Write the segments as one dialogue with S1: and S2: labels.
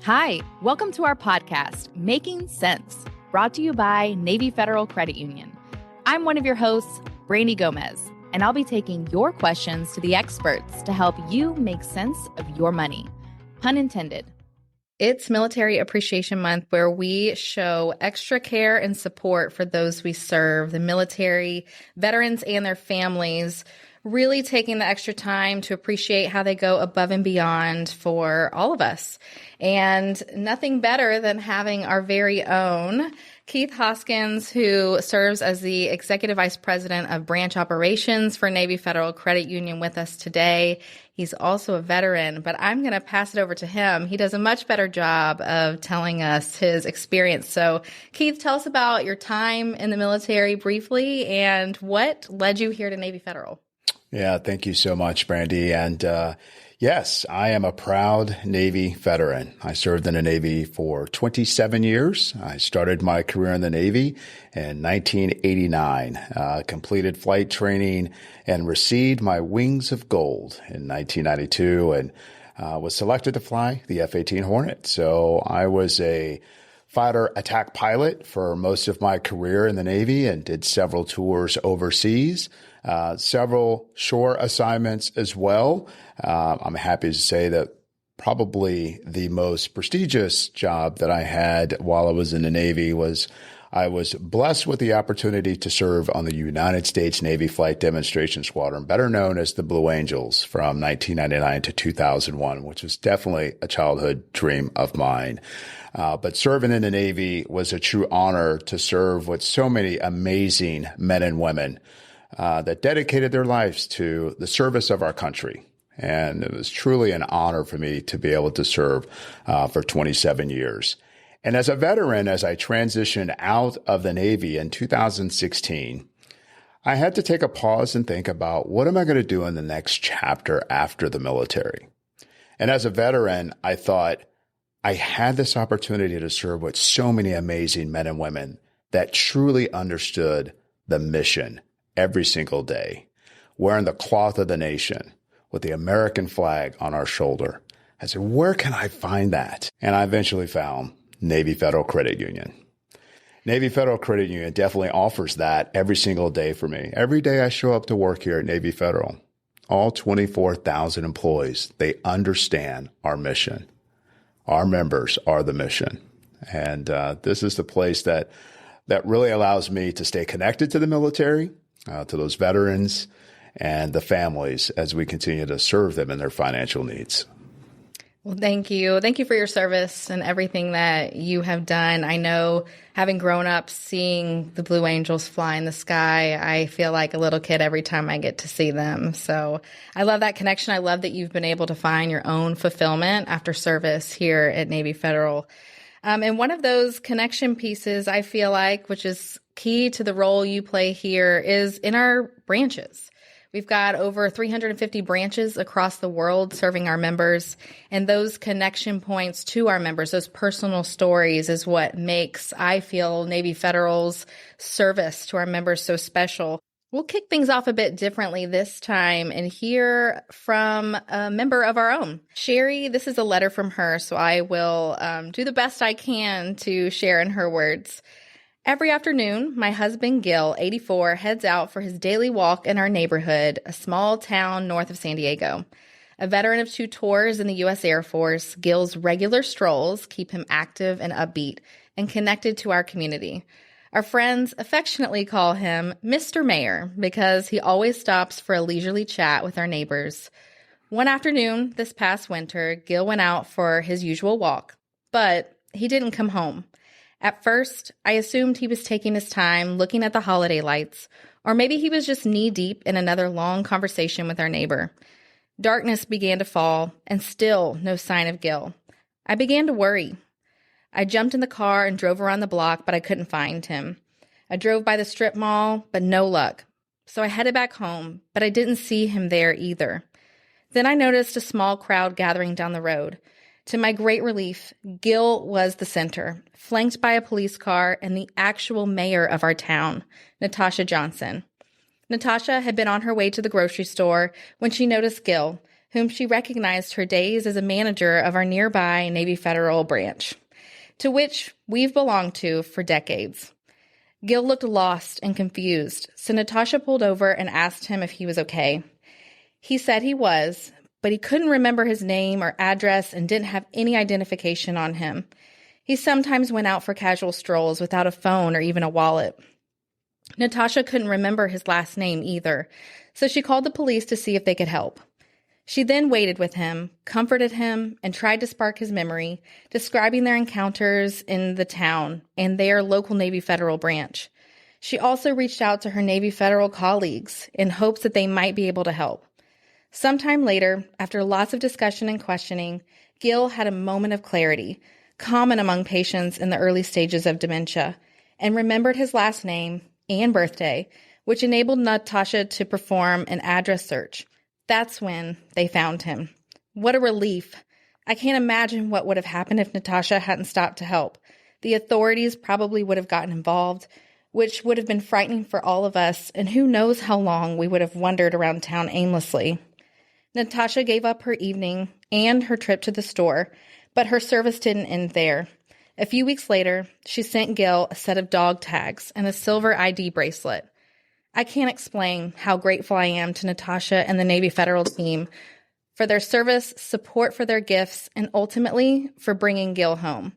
S1: Hi, welcome to our podcast, Making Sense, brought to you by Navy Federal Credit Union. I'm one of your hosts, Brandi Gomez, and I'll be taking your questions to the experts to help you make sense of your money. Pun intended. It's Military Appreciation Month, where we show extra care and support for those we serve, the military, veterans, and their families, really taking the extra time to appreciate how they go above and beyond for all of us. And nothing better than having our very own Keith Hoskins, who serves as the Executive Vice President of Branch Operations for Navy Federal Credit Union, with us today. He's also a veteran, but I'm going to pass it over to him. He does a much better job of telling us his experience. So, Keith, tell us about your time in the military briefly and what led you here to Navy Federal.
S2: Yeah, thank you so much, Brandi. And yes, I am a proud Navy veteran. I served in the Navy for 27 years. I started my career in the Navy in 1989, completed flight training and received my Wings of Gold in 1992 and was selected to fly the F-18 Hornet. So I was a fighter attack pilot for most of my career in the Navy and did several tours overseas. Several shore assignments as well. I'm happy to say that probably the most prestigious job that I had while I was in the Navy was I was blessed with the opportunity to serve on the United States Navy Flight Demonstration Squadron, better known as the Blue Angels, from 1999 to 2001, which was definitely a childhood dream of mine. But serving in the Navy was a true honor to serve with so many amazing men and women that dedicated their lives to the service of our country. And it was truly an honor for me to be able to serve for 27 years. And as a veteran, as I transitioned out of the Navy in 2016, I had to take a pause and think about, what am I going to do in the next chapter after the military? And as a veteran, I thought I had this opportunity to serve with so many amazing men and women that truly understood the mission every single day, wearing the cloth of the nation with the American flag on our shoulder. I said, where can I find that? And I eventually found Navy Federal Credit Union. Navy Federal Credit Union definitely offers that every single day for me. Every day I show up to work here at Navy Federal, all 24,000 employees, they understand our mission. Our members are the mission. And this is the place that really allows me to stay connected to the military, to those veterans and the families as we continue to serve them in their financial needs.
S1: Well, thank you. Thank you for your service and everything that you have done. I know, having grown up seeing the Blue Angels fly in the sky, I feel like a little kid every time I get to see them. So I love that connection. I love that you've been able to find your own fulfillment after service here at Navy Federal. And one of those connection pieces, I feel like, which is key to the role you play here, is in our branches. We've got over 350 branches across the world serving our members, and those connection points to our members, those personal stories, is what makes, I feel, Navy Federal's service to our members so special. We'll kick things off a bit differently this time and hear from a member of our own. Sherry, this is a letter from her, so I will do the best I can to share in her words. Every afternoon, my husband, Gil, 84, heads out for his daily walk in our neighborhood, a small town north of San Diego. A veteran of 2 tours in the U.S. Air Force, Gil's regular strolls keep him active and upbeat and connected to our community. Our friends affectionately call him Mr. Mayor because he always stops for a leisurely chat with our neighbors. One afternoon this past winter, Gil went out for his usual walk, but he didn't come home. At first, I assumed he was taking his time looking at the holiday lights, or maybe he was just knee-deep in another long conversation with our neighbor. Darkness began to fall, and still no sign of Gil. I began to worry. I jumped in the car and drove around the block, but I couldn't find him. I drove by the strip mall, but no luck. So I headed back home, but I didn't see him there either. Then I noticed a small crowd gathering down the road. To my great relief, Gil was the center, flanked by a police car and the actual mayor of our town, Natasha Johnson. Natasha had been on her way to the grocery store when she noticed Gil, whom she recognized her days as a manager of our nearby Navy Federal branch, to which we've belonged to for decades. Gil looked lost and confused, so Natasha pulled over and asked him if he was okay. He said he was, but he couldn't remember his name or address and didn't have any identification on him. He sometimes went out for casual strolls without a phone or even a wallet. Natasha couldn't remember his last name either, so she called the police to see if they could help. She then waited with him, comforted him, and tried to spark his memory, describing their encounters in the town and their local Navy Federal branch. She also reached out to her Navy Federal colleagues in hopes that they might be able to help. Sometime later, after lots of discussion and questioning, Gil had a moment of clarity, common among patients in the early stages of dementia, and remembered his last name and birthday, which enabled Natasha to perform an address search. That's when they found him. What a relief. I can't imagine what would have happened if Natasha hadn't stopped to help. The authorities probably would have gotten involved, which would have been frightening for all of us, and who knows how long we would have wandered around town aimlessly. Natasha gave up her evening and her trip to the store, but her service didn't end there. A few weeks later, she sent Gil a set of dog tags and a silver ID bracelet. I can't explain how grateful I am to Natasha and the Navy Federal team for their service, support for their gifts, and ultimately for bringing Gil home.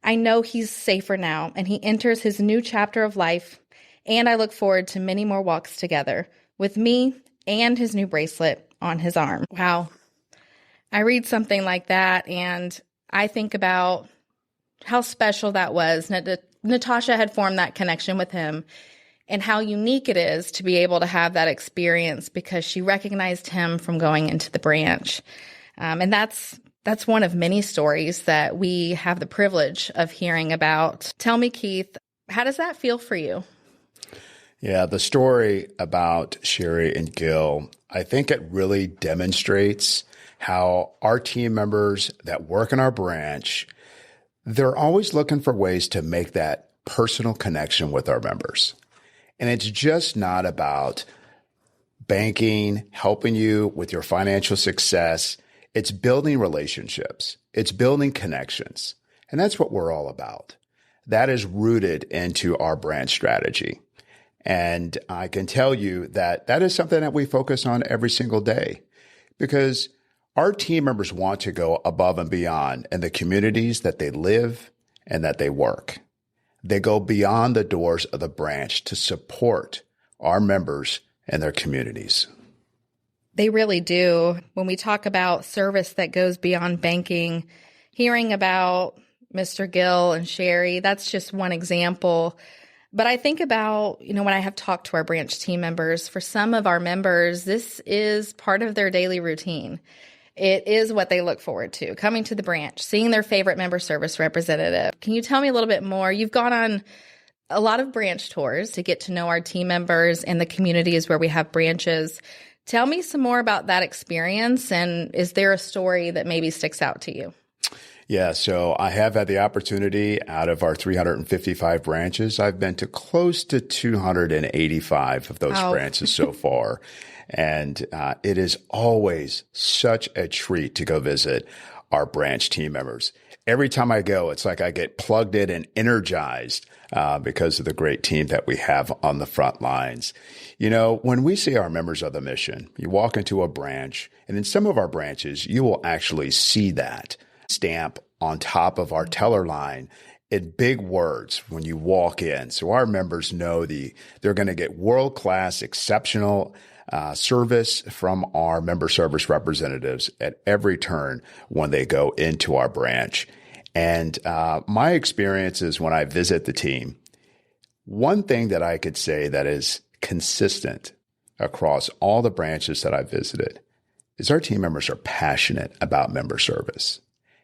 S1: I know he's safer now, and he enters his new chapter of life, and I look forward to many more walks together with me and his new bracelet on his arm. Wow. I read something like that, and I think about how special that was. Natasha had formed that connection with him, and how unique it is to be able to have that experience because she recognized him from going into the branch. And that's one of many stories that we have the privilege of hearing about. Tell me, Keith, how does that feel for you?
S2: Yeah, the story about Sherry and Gil, I think it really demonstrates how our team members that work in our branch, they're always looking for ways to make that personal connection with our members. And it's just not about banking, helping you with your financial success. It's building relationships. It's building connections. And that's what we're all about. That is rooted into our brand strategy. And I can tell you that that is something that we focus on every single day because our team members want to go above and beyond in the communities that they live and that they work. They go beyond the doors of the branch to support our members and their communities.
S1: They really do. When we talk about service that goes beyond banking, hearing about Mr. Gill and Sherry, that's just one example. But I think about, when I have talked to our branch team members, for some of our members, this is part of their daily routine. It is what they look forward to, coming to the branch, seeing their favorite member service representative. Can you tell me a little bit more? You've gone on a lot of branch tours to get to know our team members and the communities where we have branches. Tell me some more about that experience, and is there a story that maybe sticks out to you?
S2: Yeah, so I have had the opportunity out of our 355 branches. I've been to close to 285 of those branches so far. And it is always such a treat to go visit our branch team members. Every time I go, it's like I get plugged in and energized because of the great team that we have on the front lines. When we see our members of the mission, you walk into a branch, and in some of our branches, you will actually see that stamp on top of our teller line in big words when you walk in. So our members know they're going to get world-class, exceptional service from our member service representatives at every turn when they go into our branch. And my experience is when I visit the team, one thing that I could say that is consistent across all the branches that I visited is our team members are passionate about member service.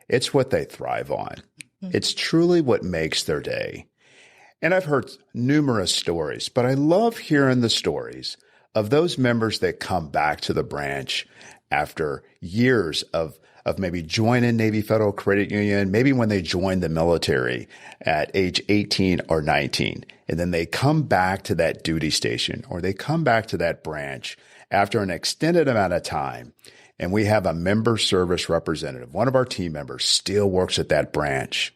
S2: It's what they thrive on. It's truly what makes their day. And I've heard numerous stories, but I love hearing the stories of those members that come back to the branch after years of maybe joining Navy Federal Credit Union, maybe when they joined the military at age 18 or 19, and then they come back to that duty station or they come back to that branch after an extended amount of time. and we have a member service representative, one of our team members still works at that branch,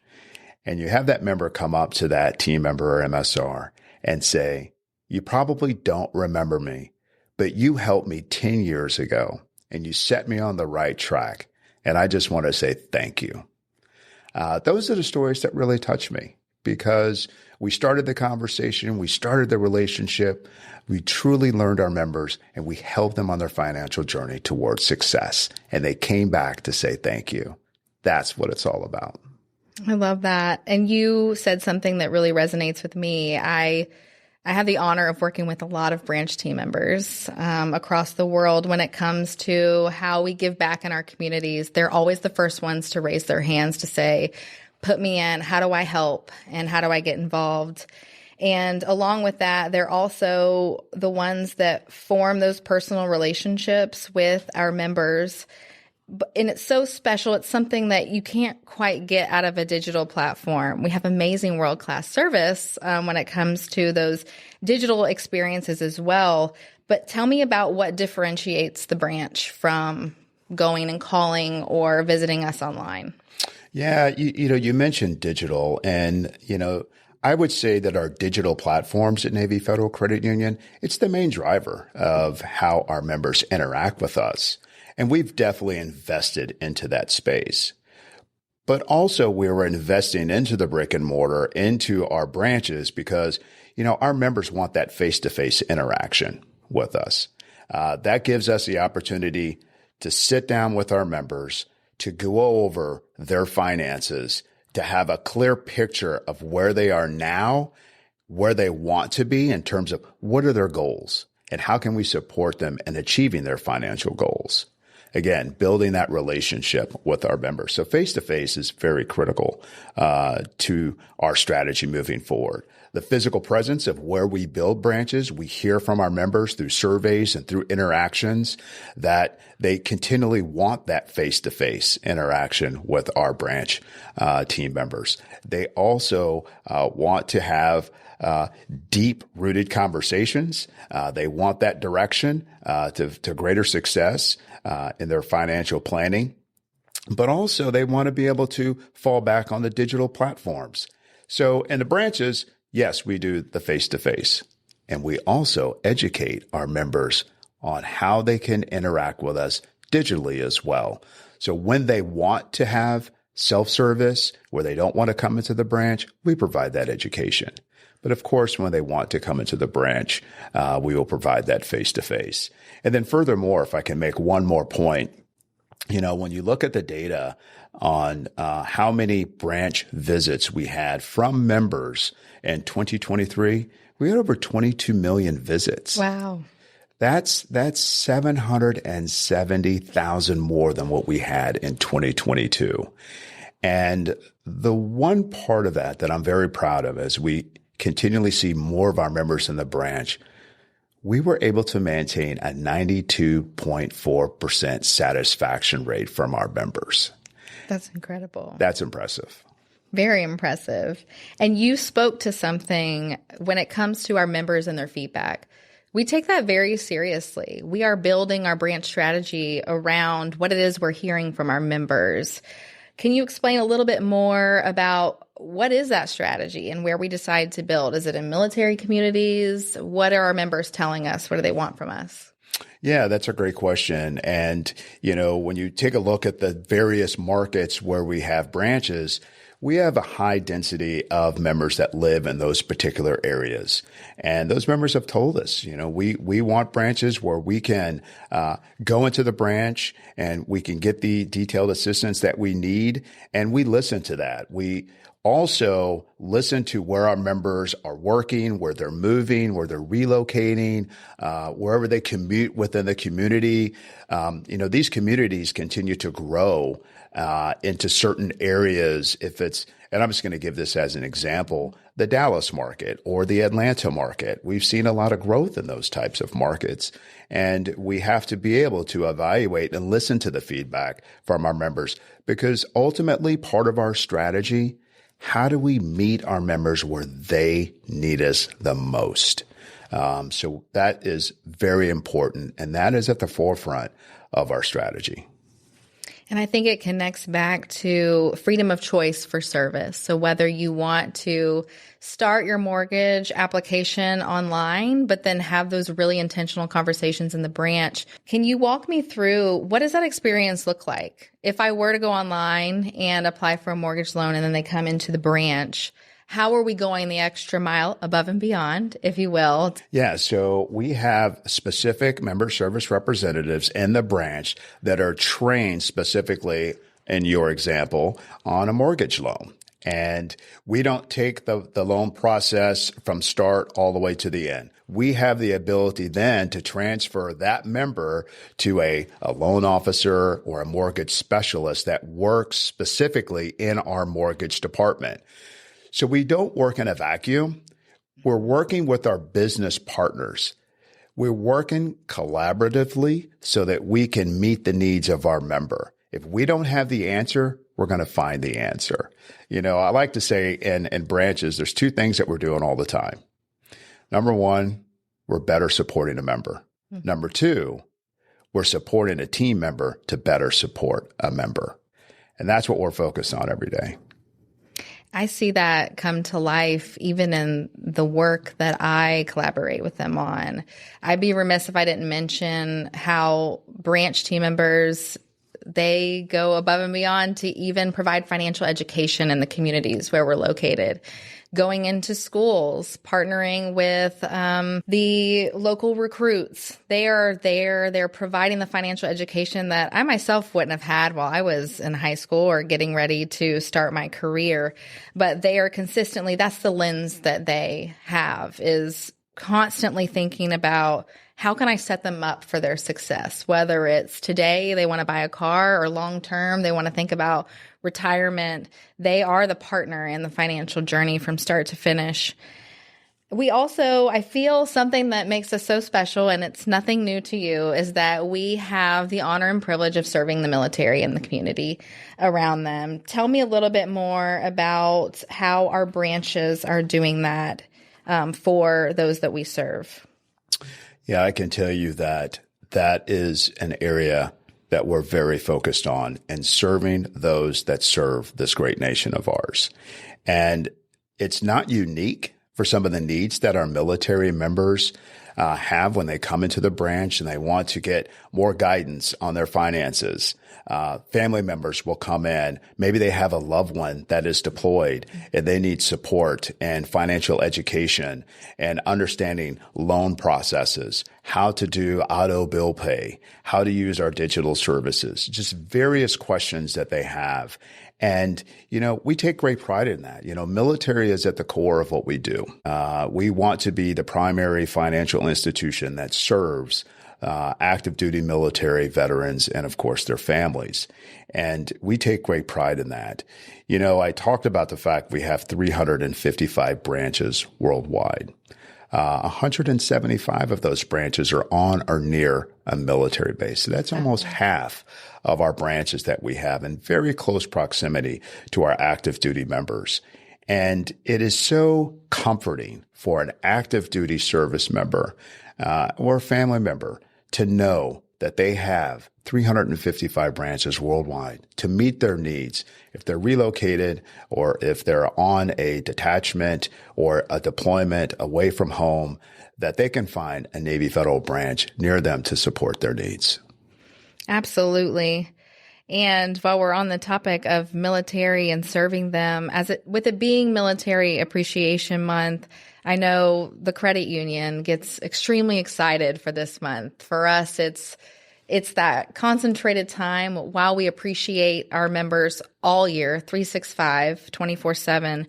S2: and you have that member come up to that team member or MSR and say, you probably don't remember me, but you helped me 10 years ago and you set me on the right track. And I just want to say thank you. Those are the stories that really touch me because we started the conversation, we started the relationship, we truly learned our members, and we helped them on their financial journey towards success. And they came back to say thank you. That's what it's all about.
S1: I love that. And you said something that really resonates with me. I have the honor of working with a lot of branch team members across the world when it comes to how we give back in our communities. They're always the first ones to raise their hands to say, put me in, how do I help and how do I get involved? And along with that, they're also the ones that form those personal relationships with our members. And it's so special. It's something that you can't quite get out of a digital platform. We have amazing world-class service when it comes to those digital experiences as well. But tell me about what differentiates the branch from going and calling or visiting us online.
S2: Yeah, you mentioned digital, and I would say that our digital platforms at Navy Federal Credit Union, it's the main driver of how our members interact with us. And we've definitely invested into that space. But also we were investing into the brick and mortar, into our branches because, our members want that face-to-face interaction with us. That gives us the opportunity to sit down with our members, to go over their finances, to have a clear picture of where they are now, where they want to be in terms of what are their goals and how can we support them in achieving their financial goals. Again, building that relationship with our members. So face-to-face is very critical to our strategy moving forward. The physical presence of where we build branches, we hear from our members through surveys and through interactions that they continually want that face-to-face interaction with our branch team members. They also want to have deep-rooted conversations. They want that direction to greater success in their financial planning. But also they want to be able to fall back on the digital platforms. So in the branches, yes, we do the face-to-face. And we also educate our members on how they can interact with us digitally as well. So when they want to have self-service, where they don't want to come into the branch, we provide that education. But of course, when they want to come into the branch, we will provide that face-to-face. And then furthermore, if I can make one more point, when you look at the data on how many branch visits we had from members in 2023, we had over 22 million visits.
S1: Wow.
S2: That's 770,000 more than what we had in 2022. And the one part of that I'm very proud of as we continually see more of our members in the branch, we were able to maintain a 92.4% satisfaction rate from our members.
S1: That's incredible.
S2: That's impressive.
S1: Very impressive. And you spoke to something when it comes to our members and their feedback. We take that very seriously. We are building our branch strategy around what it is we're hearing from our members. Can you explain a little bit more about what is that strategy and where we decide to build? Is it in military communities? What are our members telling us? What do they want from us?
S2: Yeah, that's a great question. And, when you take a look at the various markets where we have branches, we have a high density of members that live in those particular areas. And those members have told us, we want branches where we can go into the branch and we can get the detailed assistance that we need. And we listen to that. We also listen to where our members are working, where they're moving, where they're relocating, wherever they commute within the community. These communities continue to grow into certain areas. And I'm just going to give this as an example, the Dallas market or the Atlanta market. We've seen a lot of growth in those types of markets. And we have to be able to evaluate and listen to the feedback from our members because ultimately part of our strategy, how do we meet our members where they need us the most? So that is very important. And that is at the forefront of our strategy.
S1: And I think it connects back to freedom of choice for service. So whether you want to start your mortgage application online, but then have those really intentional conversations in the branch, can you walk me through what does that experience look like? If I were to go online and apply for a mortgage loan and then they come into the branch, how are we going the extra mile above and beyond, if you will?
S2: Yeah, so we have specific member service representatives in the branch that are trained specifically, in your example, on a mortgage loan. And we don't take the loan process from start all the way to the end. We have the ability then to transfer that member to a loan officer or a mortgage specialist that works specifically in our mortgage department. So we don't work in a vacuum. We're working with our business partners. We're working collaboratively so that we can meet the needs of our member. If we don't have the answer, we're going to find the answer. I like to say in branches, there's two things that we're doing all the time. Number one, we're better supporting a member. Mm-hmm. Number two, we're supporting a team member to better support a member. And that's what we're focused on every day.
S1: I see that come to life even in the work that I collaborate with them on. I'd be remiss if I didn't mention how branch team members, they go above and beyond to even provide financial education in the communities where we're located. Going into schools, partnering with the local recruits. They are there. They're providing the financial education that I myself wouldn't have had while I was in high school or getting ready to start my career. But they are consistently, that's the lens that they have, is constantly thinking about how can I set them up for their success? Whether it's today, they want to buy a car, or long term, they want to think about retirement. They are the partner in the financial journey from start to finish. We also, I feel something that makes us so special, and it's nothing new to you, is that we have the honor and privilege of serving the military and the community around them. Tell me a little bit more about how our branches are doing that for those that we serve.
S2: Yeah, I can tell you that is an area that we're very focused on, and serving those that serve this great nation of ours. And it's not unique for some of the needs that our military members have when they come into the branch and they want to get more guidance on their finances. Family members will come in. Maybe they have a loved one that is deployed and they need support and financial education and understanding loan processes, how to do auto bill pay, how to use our digital services, just various questions that they have. And, we take great pride in that. Military is at the core of what we do. We want to be the primary financial institution that serves active duty military veterans and, of course, their families. And we take great pride in that. I talked about the fact we have 355 branches worldwide. 175 of those branches are on or near a military base. So that's almost half of our branches that we have in very close proximity to our active duty members. And it is so comforting for an active duty service member or a family member to know that they have 355 branches worldwide to meet their needs. If they're relocated or if they're on a detachment or a deployment away from home, that they can find a Navy Federal branch near them to support their needs. Absolutely.
S1: And while we're on the topic of military and serving them, with it being Military Appreciation Month, I know the credit union gets extremely excited for this month. For us, it's that concentrated time while we appreciate our members all year, 365, 24/7.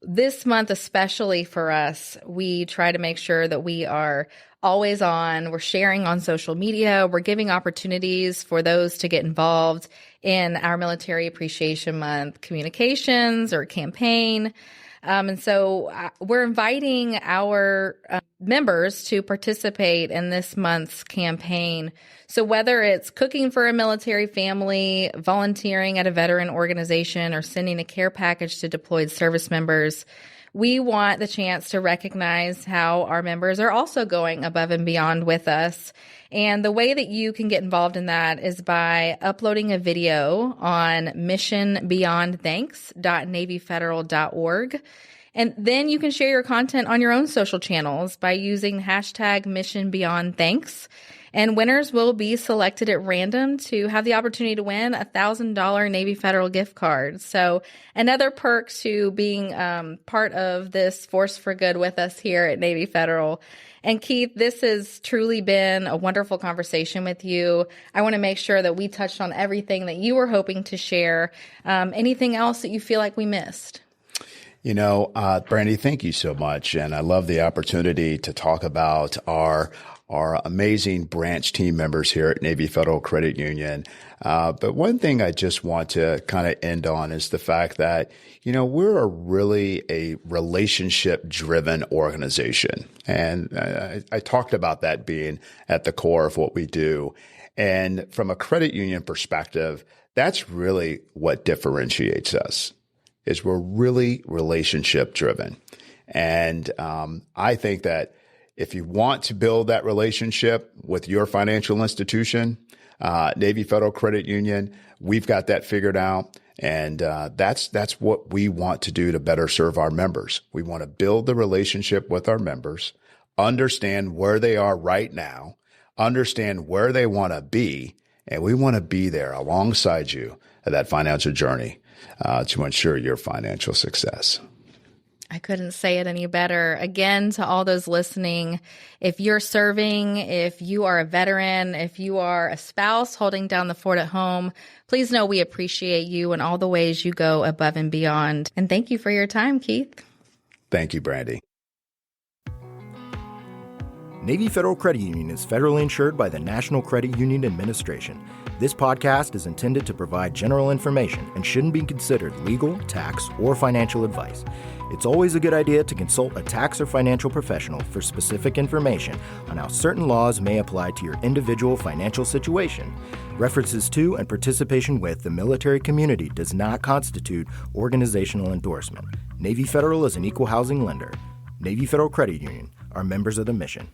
S1: This month, especially for us, we try to make sure that we are always on. We're sharing on social media. We're giving opportunities for those to get involved in our Military Appreciation Month communications or campaign. And so we're inviting our members to participate in this month's campaign. So whether it's cooking for a military family, volunteering at a veteran organization, or sending a care package to deployed service members, we want the chance to recognize how our members are also going above and beyond with us. And the way that you can get involved in that is by uploading a video on missionbeyondthanks.navyfederal.org. And then you can share your content on your own social channels by using hashtag MissionBeyondThanks. And winners will be selected at random to have the opportunity to win a $1,000 Navy Federal gift card. So another perk to being part of this Force for Good with us here at Navy Federal. And Keith, this has truly been a wonderful conversation with you. I want to make sure that we touched on everything that you were hoping to share. Anything else that you feel like we missed?
S2: Brandi, thank you so much. And I love the opportunity to talk about our amazing branch team members here at Navy Federal Credit Union. But one thing I just want to kind of end on is the fact that, we're really a relationship-driven organization. And I talked about that being at the core of what we do. And from a credit union perspective, that's really what differentiates us, is we're really relationship-driven. And I think that if you want to build that relationship with your financial institution, Navy Federal Credit Union, we've got that figured out. And that's what we want to do to better serve our members. We want to build the relationship with our members, understand where they are right now, understand where they want to be, and we want to be there alongside you at that financial journey to ensure your financial success.
S1: I couldn't say it any better. Again, to all those listening, if you're serving, if you are a veteran, if you are a spouse holding down the fort at home, please know we appreciate you and all the ways you go above and beyond. And thank you for your time, Keith.
S2: Thank you, Brandi.
S3: Navy Federal Credit Union is federally insured by the National Credit Union Administration. This podcast is intended to provide general information and shouldn't be considered legal, tax, or financial advice. It's always a good idea to consult a tax or financial professional for specific information on how certain laws may apply to your individual financial situation. References to and participation with the military community does not constitute organizational endorsement. Navy Federal is an equal housing lender. Navy Federal Credit Union are members of the mission.